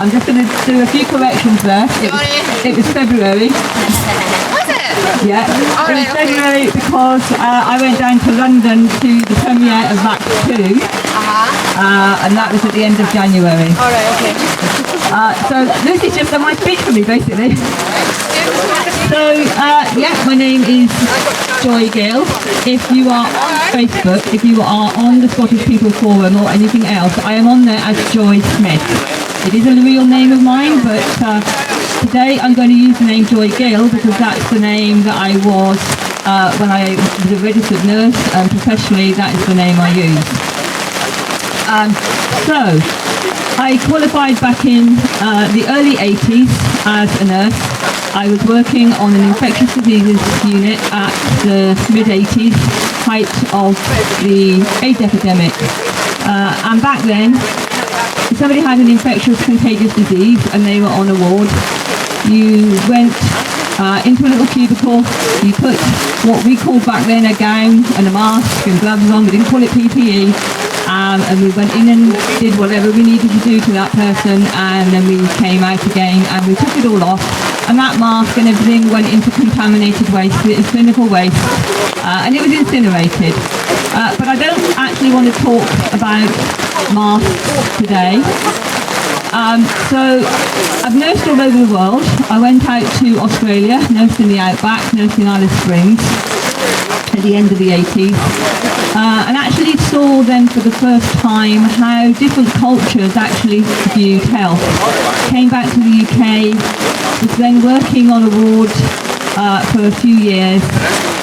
I'm just going to do a few corrections there. It was February. Was it? Yeah, All it right, was February because I went down to London to the premiere of Act 2, and that was at the end of January. All right, okay. So this is just my speech for me, basically. So, yeah, my name is Joy Gill. If you are on Facebook, if you are on the Scottish People Forum or anything else, I am on there as Joy Smith. It is a real name of mine, but today I'm going to use the name Joy Gill because that's the name that I was when I was a registered nurse, and professionally that is the name I use. So, I qualified back in the early 80s as a nurse. I was working on an infectious diseases unit at the mid-80s, height of the AIDS epidemic. And back then, if somebody had an infectious contagious disease and they were on a ward, you went into a little cubicle, you put what we called back then a gown and a mask and gloves on, we didn't call it PPE, and we went in and did whatever we needed to do to that person, and then we came out again and we took it all off, and that mask and everything went into contaminated waste, it was clinical waste, and it was incinerated. But I don't actually want to talk about masks today. So I've nursed all over the world. I went out to Australia, nursed in the outback, nursed in Alice Springs at the end of the 80s, and actually saw then for the first time how different cultures actually viewed health. Came back to the UK, was then working on a ward for a few years,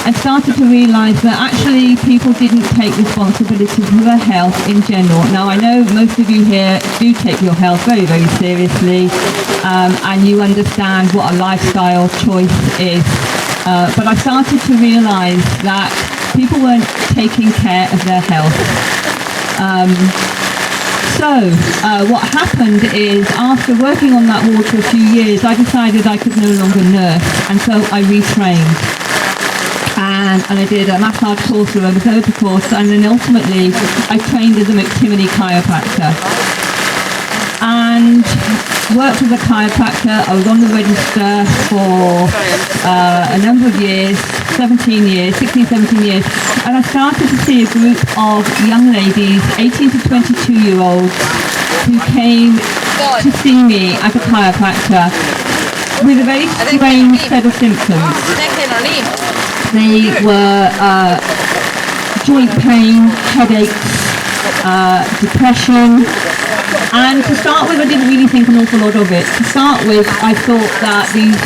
and started to realise that actually people didn't take responsibility for their health in general. Now I know most of you here do take your health very, very seriously, and you understand what a lifestyle choice is. But I started to realise that people weren't taking care of their health. So what happened is, after working on that ward for a few years, I decided I could no longer nurse, and so I retrained. And I did a massage course, a aromatherapy course, and then ultimately I trained as a McTimoney chiropractor. And worked as a chiropractor. I was on the register for a number of years, 16, 17 years, and I started to see a group of young ladies, 18 to 22-year-olds, who came to see me as a chiropractor with a very strange set of symptoms. They were joint pain, headaches, depression, and to start with I didn't really think an awful lot of it. To start with, I thought that these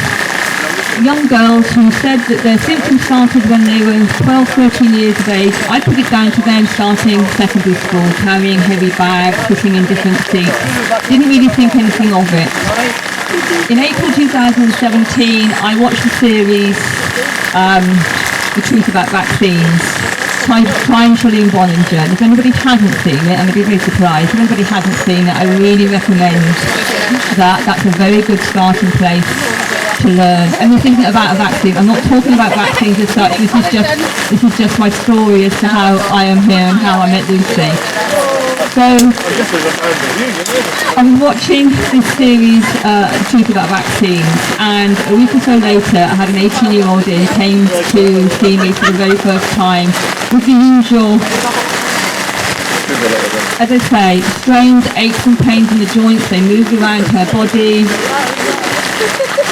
young girls who said that their symptoms started when they were 12, 13 years of age, I put it down to them starting secondary school, carrying heavy bags, sitting in different seats. Didn't really think anything of it. In April 2017, I watched the series The Truth About Vaccines, Trying Charlene Bollinger. And if anybody hasn't seen it, I'm going to be very surprised, if anybody hasn't seen it, I really recommend that. That's a very good starting place to learn. And you're thinking about a vaccine. I'm not talking about vaccines as such. This is just my story as to how I am here and how I met Lucy. So I'm watching this series, The Truth About Vaccines, and a week or so later I had an 18-year-old in, came to see me for the very first time with the usual, as I say, strange aches and pains in the joints. They moved around her body,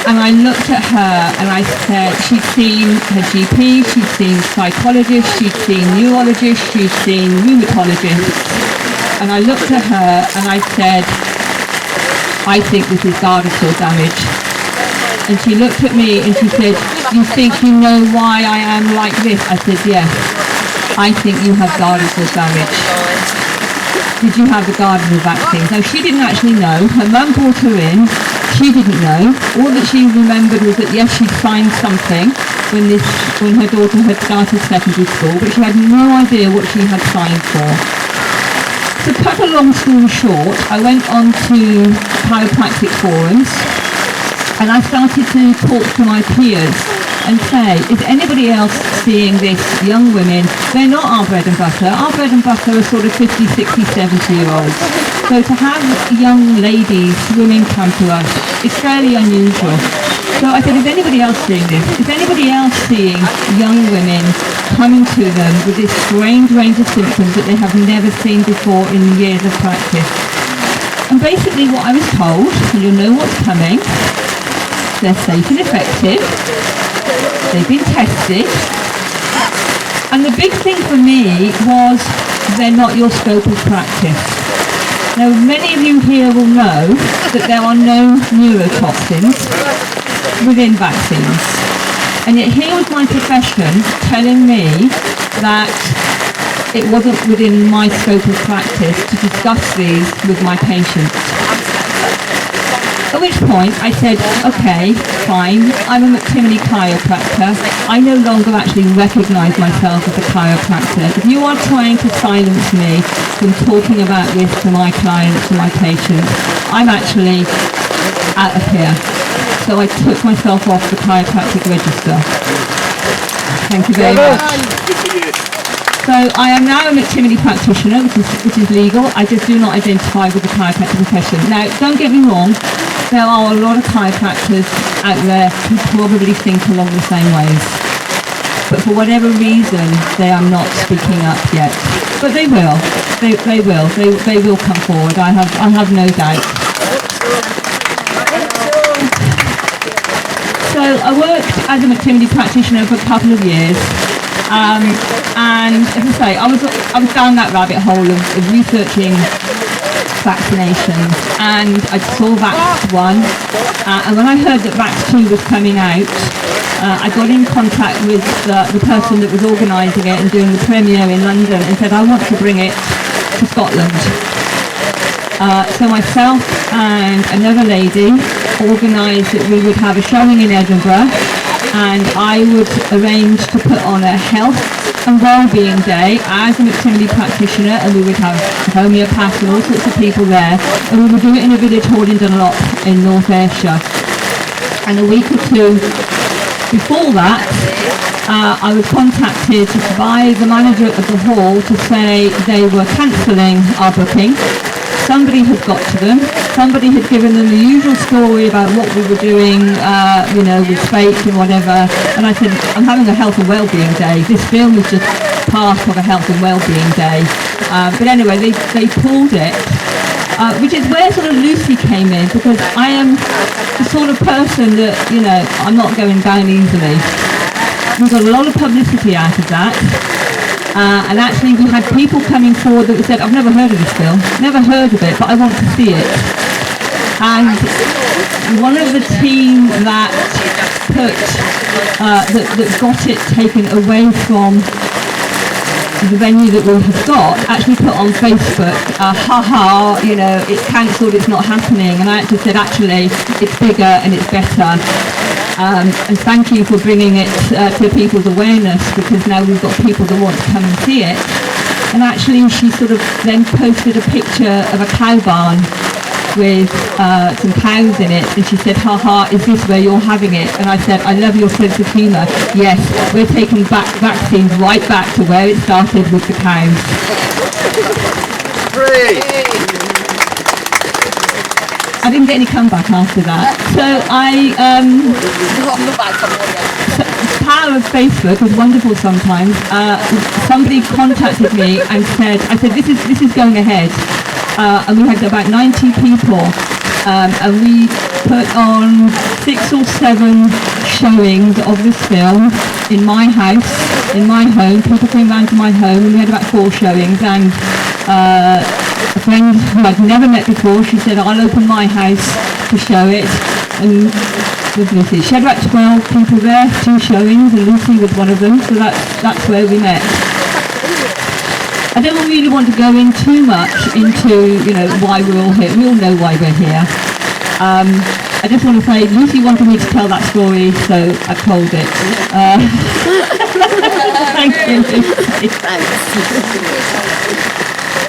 and I looked at her and I said, she'd seen her GP, she'd seen psychologists, she'd seen neurologists, she'd seen rheumatologists. And I looked at her and I said, I think this is Gardasil cell damage. And she looked at me and she said, you think you know why I am like this? I said, yes, I think you have Gardasil cell damage. Did you have the Gardasil vaccine? No, she didn't actually know. Her mum brought her in. She didn't know. All that she remembered was that yes, she'd signed something when her daughter had started secondary school, but she had no idea what she had signed for. To cut a long story short, I went on to chiropractic forums and I started to talk to my peers and say, is anybody else seeing this? Young women, they're not our bread and butter. Our bread and butter are sort of 50, 60, 70-year-olds. So to have young ladies, women come to us, it's fairly unusual. So I said, is anybody else seeing this? Is anybody else seeing young women coming to them with this strange range of symptoms that they have never seen before in years of practice? And basically what I was told, and you'll know what's coming, they're safe and effective, they've been tested, and the big thing for me was they're not your scope of practice. Now, many of you here will know that there are no neurotoxins within vaccines. And yet here was my profession telling me that it wasn't within my scope of practice to discuss these with my patients. At which point I said, okay, fine, I'm a McTimoney chiropractor. I no longer actually recognise myself as a chiropractor. If you are trying to silence me from talking about this to my clients, to my patients, I'm actually out of here. So I took myself off the chiropractic register. Thank you very much. So I am now a McTimoney practitioner, which is legal. I just do not identify with the chiropractic profession. Now, don't get me wrong, there are a lot of chiropractors out there who probably think along the same ways. But for whatever reason, they are not speaking up yet. But they will. They will. They will come forward. I have no doubt. So I worked as a McTimoney practitioner for a couple of years. And as I say, I was down that rabbit hole of researching vaccinations, and I saw Vax 1, and when I heard that Vax 2 was coming out, I got in contact with the person that was organising it and doing the premiere in London and said, I want to bring it to Scotland. So myself and another lady organised that we would have a showing in Edinburgh, and I would arrange to put on a health and wellbeing day as a McTimoney practitioner, and we would have homeopaths and all sorts of people there, and we would do it in a village hall in Dunlop in North Ayrshire. And a week or two before that, I was contacted by the manager of the hall to say they were cancelling our booking. Somebody had got to them. Somebody had given them the usual story about what we were doing, with fake and whatever. And I said, I'm having a health and wellbeing day. This film is just part of a health and wellbeing day. But anyway, they pulled it, which is where sort of Lucy came in, because I am the sort of person that, I'm not going down easily. We got a lot of publicity out of that. And actually we had people coming forward that said, I've never heard of this film, never heard of it, but I want to see it. And one of the team that got it taken away from the venue that we have got actually put on Facebook, it's cancelled, it's not happening. And I actually said, actually, it's bigger and it's better. And thank you for bringing it to people's awareness, because now we've got people that want to come and see it. And actually she sort of then posted a picture of a cow barn with some cows in it, and she said, haha, is this where you're having it? And I said, I love your sense of humour. Yes, we're taking back vaccines right back to where it started with the cows. I didn't get any comeback after that. So the power of Facebook is wonderful sometimes. Somebody contacted me and said, this is going ahead. And we had about 90 people, and we put on 6 or 7 showings of this film in my house, in my home. People came round to my home, and we had about 4 showings, and a friend who I'd never met before, she said, I'll open my house to show it, and with Lucy. She had about 12 people there, 2 showings, and Lucy was one of them, so that's where we met. I don't really want to go in too much into, why we're all here. We all know why we're here. I just want to say, Lucy wanted me to tell that story, so I told it. Thank you, Lucy.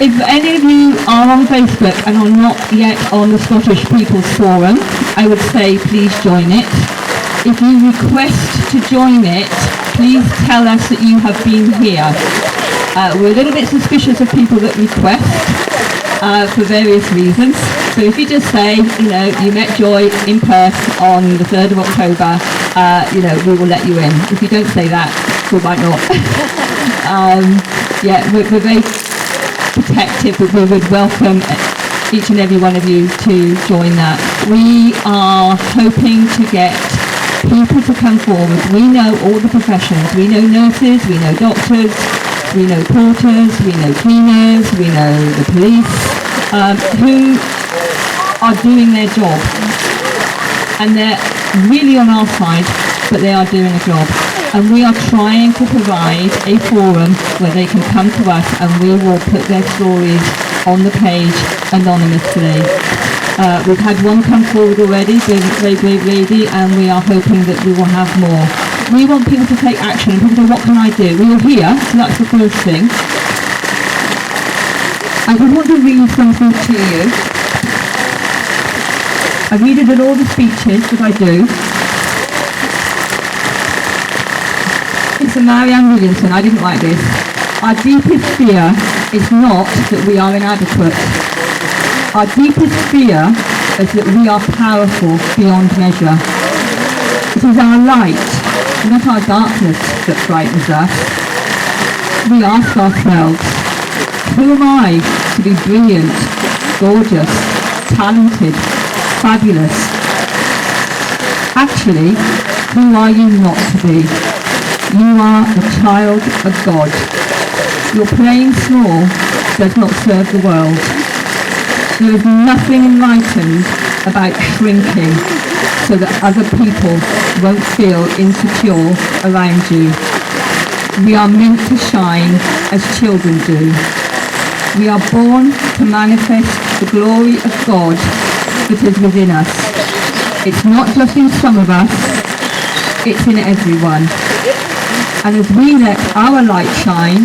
If any of you are on Facebook and are not yet on the Scottish People's Forum, I would say please join it. If you request to join it, please tell us that you have been here. We're a little bit suspicious of people that request for various reasons. So if you just say, you met Joy in Perth on the 3rd of October, we will let you in. If you don't say that, we might not. We're very protective, but we would welcome each and every one of you to join that. We are hoping to get people to come forward. We know all the professions. We know nurses, we know doctors, we know porters, we know cleaners, we know the police, who are doing their job. And they're really on our side, but they are doing a job. And we are trying to provide a forum where they can come to us and we will put their stories on the page anonymously. We've had one come forward already, being a very brave lady, and we are hoping that we will have more. We want people to take action, and people say, what can I do? We are here, so that's the first thing. I would want to read something to you. I read it in all the speeches that I do. It's a Marianne Williamson. I didn't like this. Our deepest fear is not that we are inadequate. Our deepest fear is that we are powerful beyond measure. It is our light, not our darkness, that frightens us. We ask ourselves, who am I to be brilliant, gorgeous, talented, fabulous? Actually, who are you not to be? You are a child of God. Your playing small does not serve the world. There is nothing enlightened about shrinking so that other people won't feel insecure around you. We are meant to shine as children do. We are born to manifest the glory of God that is within us. It's not just in some of us, it's in everyone. And as we let our light shine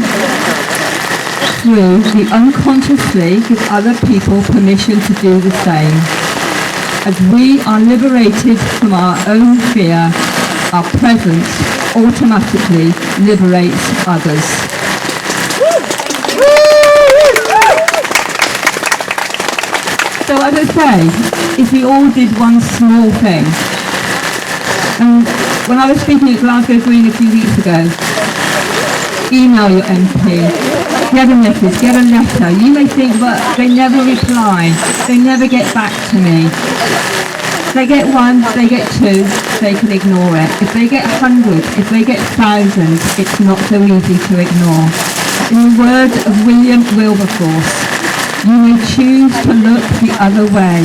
through, we unconsciously give other people permission to do the same. As we are liberated from our own fear, our presence automatically liberates others. So as I say, if we all did one small thing, and when I was speaking at Glasgow Green a few weeks ago, email your MP, get a message, get a letter. You may think, but they never reply, they never get back to me. They get one, they get two, they can ignore it. If they get hundreds, if they get thousands, it's not so easy to ignore. In the words of William Wilberforce, you may choose to look the other way,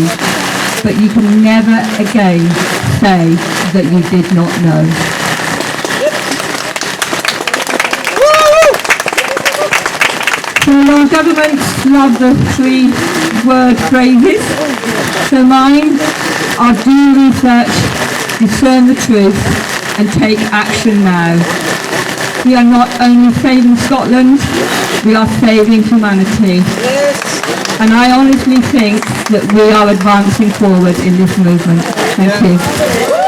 but you can never again say that you did not know. So our governments love the 3-word phrases. So mine are do research, discern the truth, and take action now. We are not only saving Scotland, we are saving humanity. And I honestly think that we are advancing forward in this movement. Thank you.